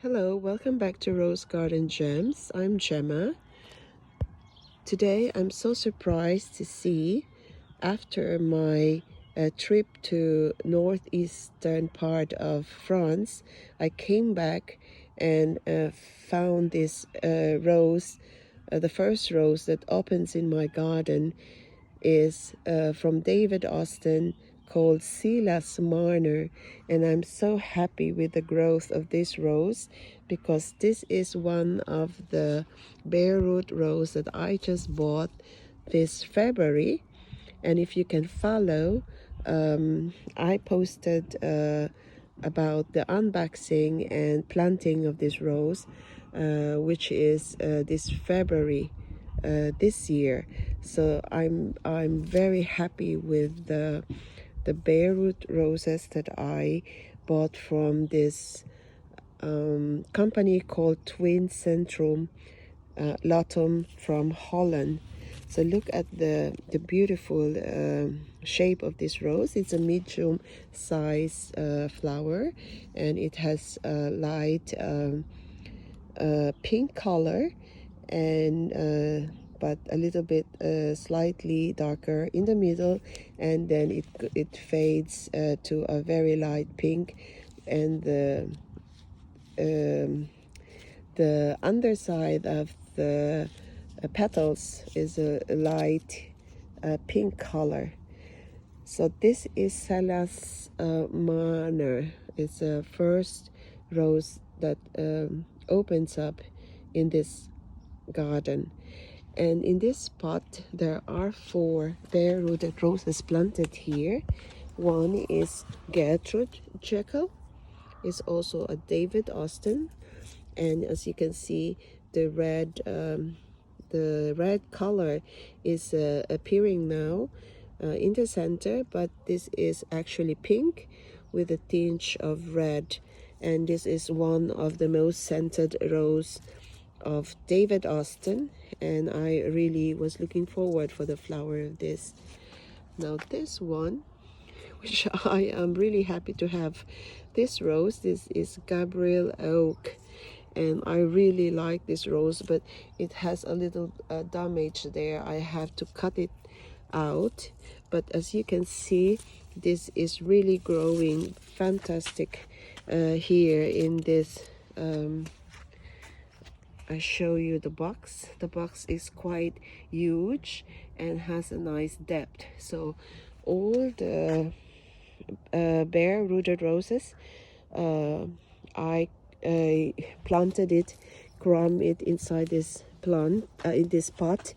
Hello, welcome back to Rosegarden Gems. I'm Gemma. Today I'm so surprised to see, after my trip to northeastern part of France, I came back and found this rose. The first rose that opens in my garden is from David Austin, called Silas Marner, and I'm so happy with the growth of this rose because this is one of the bare root rose that I just bought this February. And if you can follow, I posted about the unboxing and planting of this rose, which is this February this year. So I'm very happy with the bare root roses that I bought from this company called Twin Centrum Latum from Holland. So look at the beautiful shape of this rose. It's a medium size flower, and it has a light pink color, and but a little bit slightly darker in the middle, and then it fades to a very light pink, and the underside of the petals is a light pink color. So this is Salas Manor. It's a first rose that opens up in this garden. And in this pot there are 4 bare rooted roses planted here. One is Gertrude Jekyll. It's also a David Austin, and as you can see, the red color is appearing now in the center, but this is actually pink with a tinge of red, and this is one of the most scented rose of David Austin, and I really was looking forward for the flower of this. Now this one, which I am really happy to have this rose, this is Gabriel Oak, and I really like this rose, but it has a little damage there. I have to cut it out, but as you can see, this is really growing fantastic here in this I show you the box. The box is quite huge and has a nice depth. So all the bare rooted roses, I planted it, cram it inside this plant, in this pot,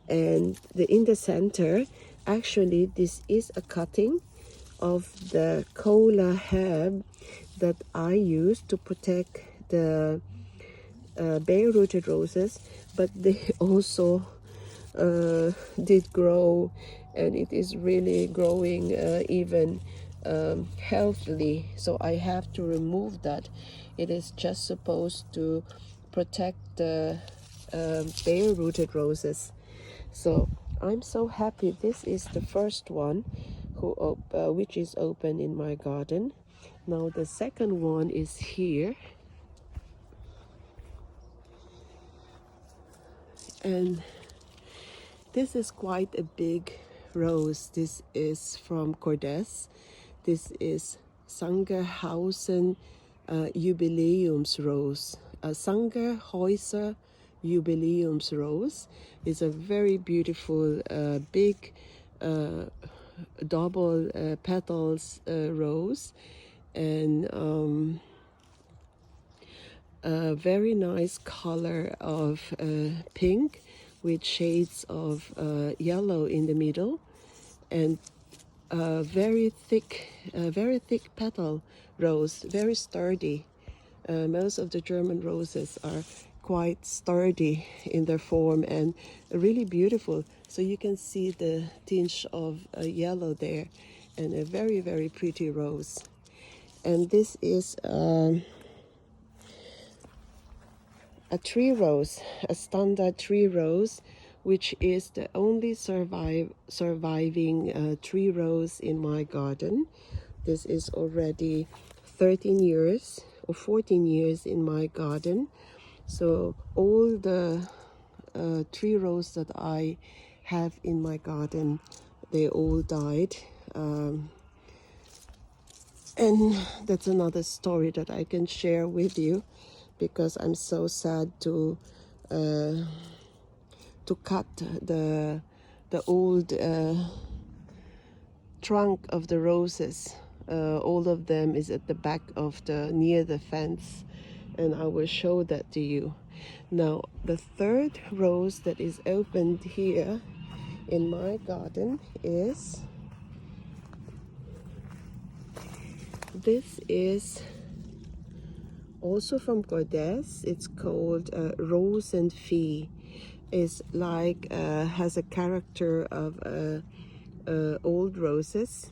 and in the center, actually this is a cutting of the cola herb that I use to protect the bare rooted roses, but they also did grow, and it is really growing even healthily, so I have to remove that. It is just supposed to protect the bare rooted roses. So I'm so happy. This is the first one which is open in my garden. Now the second one is here, and this is quite a big rose. This is from Cordes. This is Sangerhausen Jubiläumsrose. Sangerhäuser Jubiläumsrose is a very beautiful big double petals rose, and a very nice color of pink with shades of yellow in the middle, and very thick petal rose, very sturdy. Most of the German roses are quite sturdy in their form and really beautiful. So you can see the tinge of yellow there, and a very, very pretty rose. And this is a tree rose, a standard tree rose, which is the only surviving tree rose in my garden. This is already 13 years or 14 years in my garden. So all the 3 rows that I have in my garden, they all died. And that's another story that I can share with you, because I'm so sad to cut the old trunk of the roses. All of them is at the back of the near the fence, and I will show that to you. Now the 3rd rose that is opened here in my garden is this is also from Cordes. It's called Rose and Fee. It's like has a character of old roses,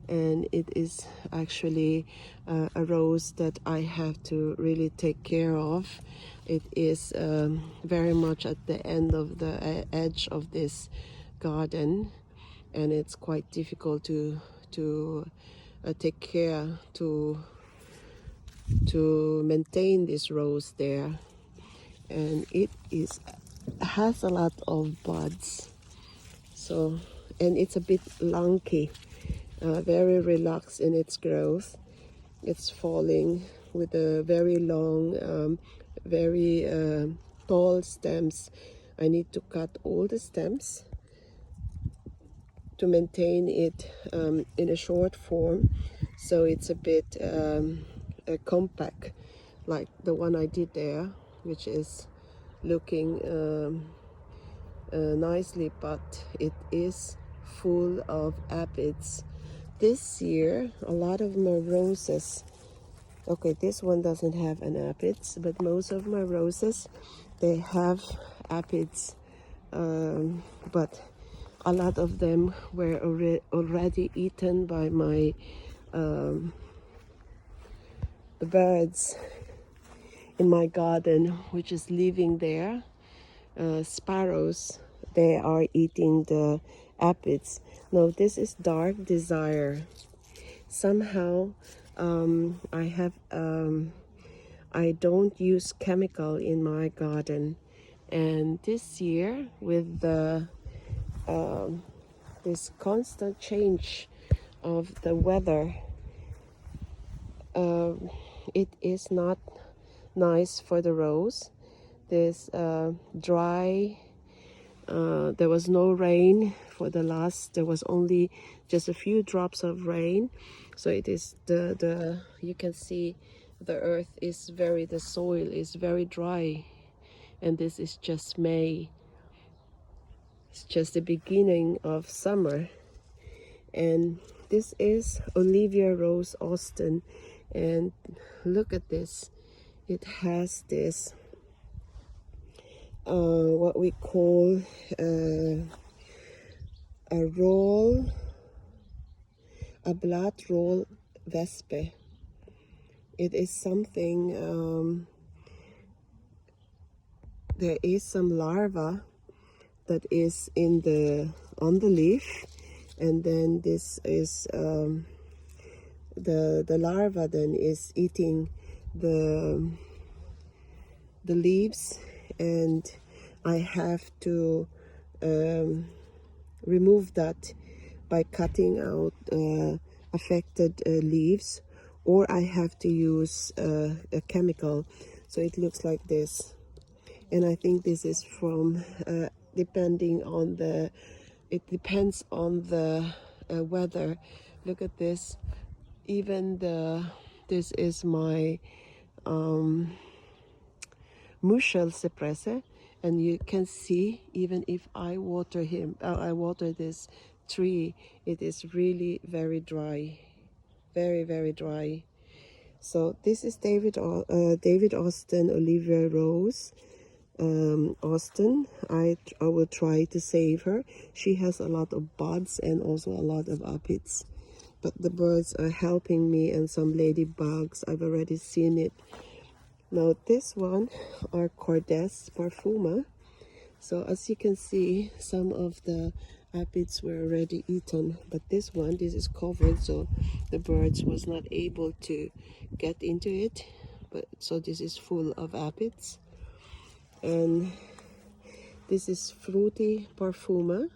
and it is actually a rose that I have to really take care of. It is very much at the end of the edge of this garden, and it's quite difficult to take care to maintain this rose there. And it has a lot of buds, so, and it's a bit lanky, very relaxed in its growth. It's falling with a very long, very tall stems. I need to cut all the stems to maintain it in a short form, so it's a bit compact, like the one I did there, which is looking nicely, but it is full of aphids. This year a lot of my roses, okay, this one doesn't have an aphids, but most of my roses, they have aphids, but a lot of them were already eaten by my the birds in my garden, which is living there. Sparrows, they are eating the aphids. Now this is dark desire. Somehow I don't use chemical in my garden, and this year with the this constant change of the weather, it is not nice for the rose. This dry, there was no rain for the last, there was only just a few drops of rain, so it is the you can see the earth is very, the soil is very dry, and this is just May. It's just the beginning of summer. And this is Olivia Rose Austin, and look at this. It has this what we call a blood roll vespe. It is something, there is some larva that is in on the leaf, and then this is the larva then is eating the leaves, and I have to remove that by cutting out affected leaves, or I have to use a chemical. So it looks like this, and I think this is from depending on the, it depends on the weather. Look at this. Even this is my mushel suppressor, and you can see even if I water I water this tree, it is really very dry, very dry. So this is David Austin, Olivia Rose Austin. I will try to save her. She has a lot of buds and also a lot of aphids, but the birds are helping me, and some ladybugs, I've already seen it. Now this one are Cordes parfuma. So as you can see, some of the aphids were already eaten, but this one, this is covered, so the birds was not able to get into it. but so this is full of aphids. And this is Fruity Parfuma,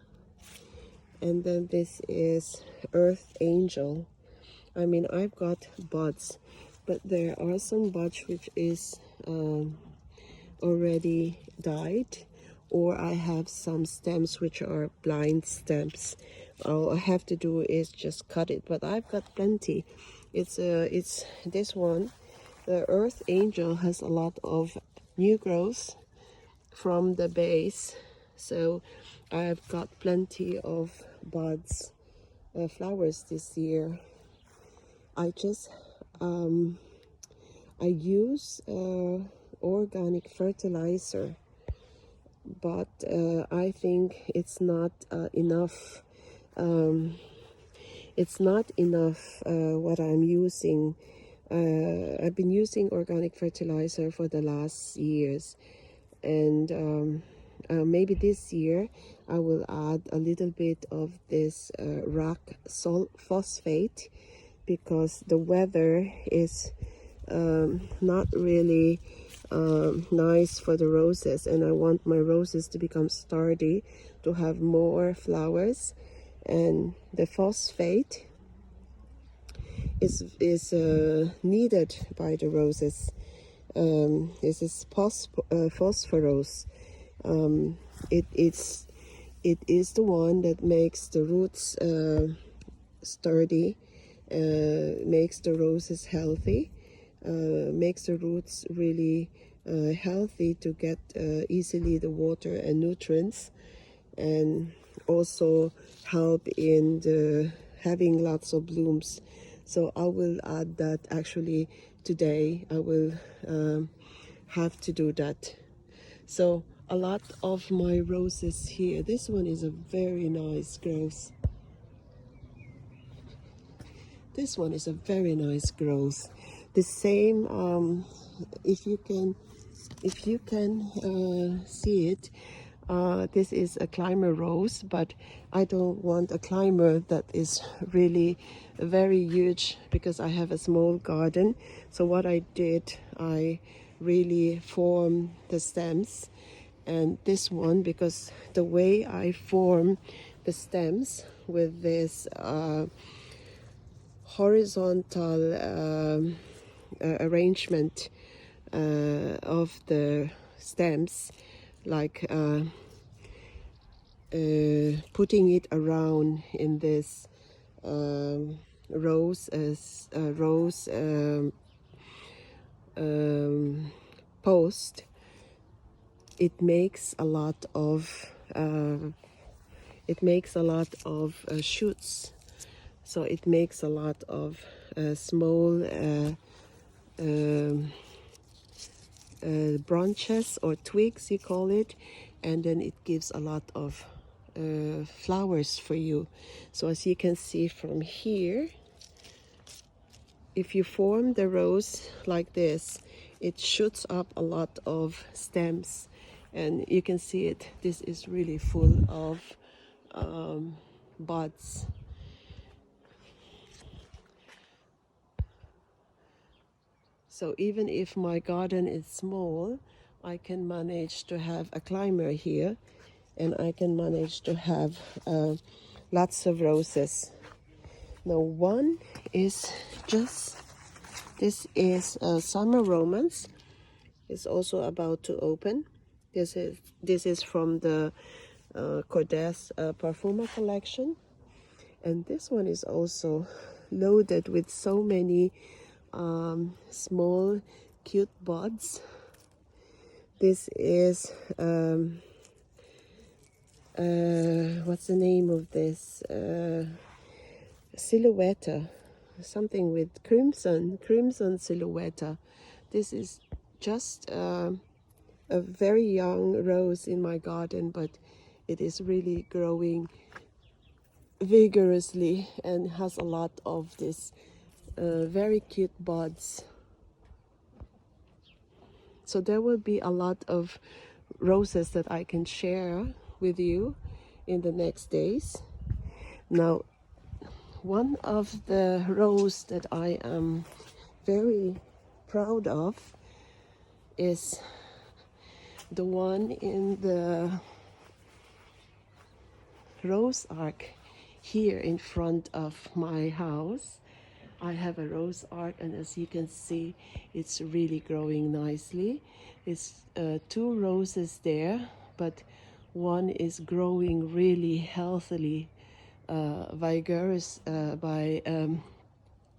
and then this is Earth Angel. I mean, I've got buds, but there are some buds which is already died, or I have some stems which are blind stems. All I have to do is just cut it, but I've got plenty. It's this one. The Earth Angel has a lot of new growth from the base, so I've got plenty of buds, flowers this year. I just I use organic fertilizer, but I think it's not enough. It's not enough what I'm using. I've been using organic fertilizer for the last years, and maybe this year I will add a little bit of this rock salt phosphate, because the weather is not really nice for the roses, and I want my roses to become sturdy, to have more flowers. And the phosphate is needed by the roses. This is phosphorus. It is the one that makes the roots sturdy, makes the roses healthy, makes the roots really healthy to get easily the water and nutrients, and also help in the having lots of blooms. So I will add that actually today. I will have to do that. So a lot of my roses here. This one is a very nice growth. This one is a very nice growth. The same, if you can see it, this is a climber rose, but I don't want a climber that is really very huge, because I have a small garden. So what I did, I really formed the stems, and this one, because the way I form the stems with this horizontal arrangement of the stems, like putting it around in this rose post, it makes a lot of shoots. So it makes a lot of small branches or twigs, you call it, and then it gives a lot of flowers for you. So as you can see from here, if you form the rose like this, it shoots up a lot of stems, and you can see it. This is really full of buds. So even if my garden is small, I can manage to have a climber here, and I can manage to have lots of roses. Now one is just, this is Summer Romance. It's also about to open. This is from the Cordes Parfuma collection, and this one is also loaded with so many small cute buds. This is what's the name of this? Silhouette, something with crimson silhouette. This is just a very young rose in my garden, but it is really growing vigorously and has a lot of this very cute buds. So there will be a lot of roses that I can share with you in the next days. Now, one of the roses that I am very proud of is the one in the rose arc here in front of my house. I have a rose arc, and as you can see, it's really growing nicely. It's two roses there, but one is growing really healthily,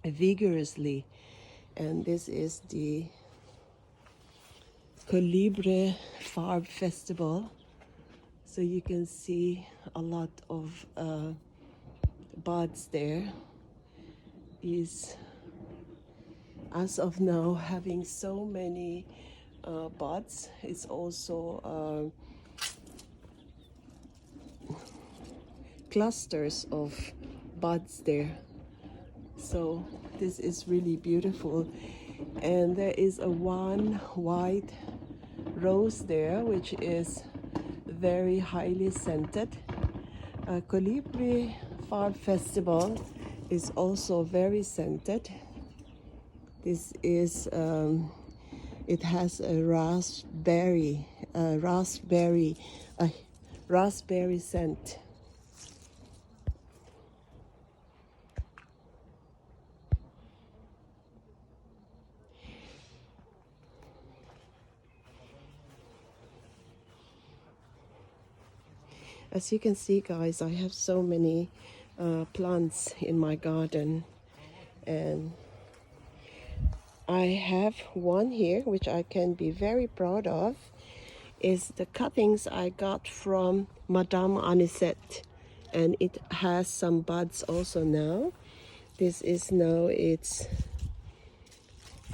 vigorously. And this is the Colibre Farm Festival. So you can see a lot of buds there. Is as of now having so many buds. It's also clusters of buds there. So this is really beautiful. And there is a one white rose there, which is very highly scented. Colibri Farm Festival is also very scented. This is it has a raspberry scent. As you can see, guys, I have so many plants in my garden, and I have one here which I can be very proud of. Is the cuttings I got from Madame Anisette, and it has some buds also now. This is now its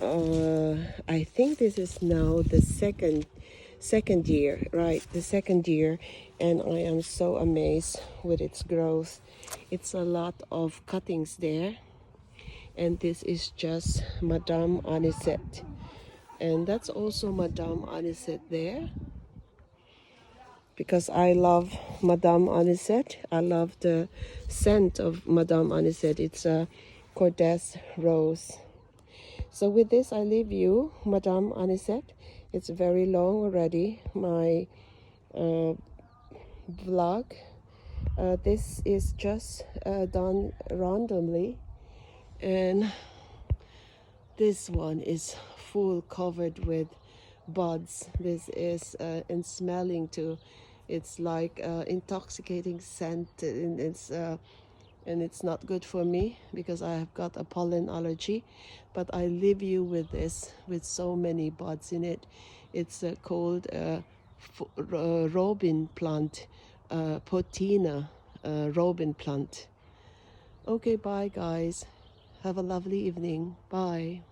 I think this is now the second year, right? The second year, and I am so amazed with its growth. It's a lot of cuttings there, and this is just Madame Anisette, and that's also Madame Anisette there, because I love Madame Anisette. I love the scent of Madame Anisette. It's a Cordes rose. So with this, I leave you, Madame Anisette. It's very long already, my vlog. This is just done randomly, and this one is full covered with buds. This is in smelling too. It's like intoxicating scent, and it's not good for me because I have got a pollen allergy. But I leave you with this, with so many buds in it. It's called robin plant, Potina robin plant. Okay, bye guys. Have a lovely evening. Bye.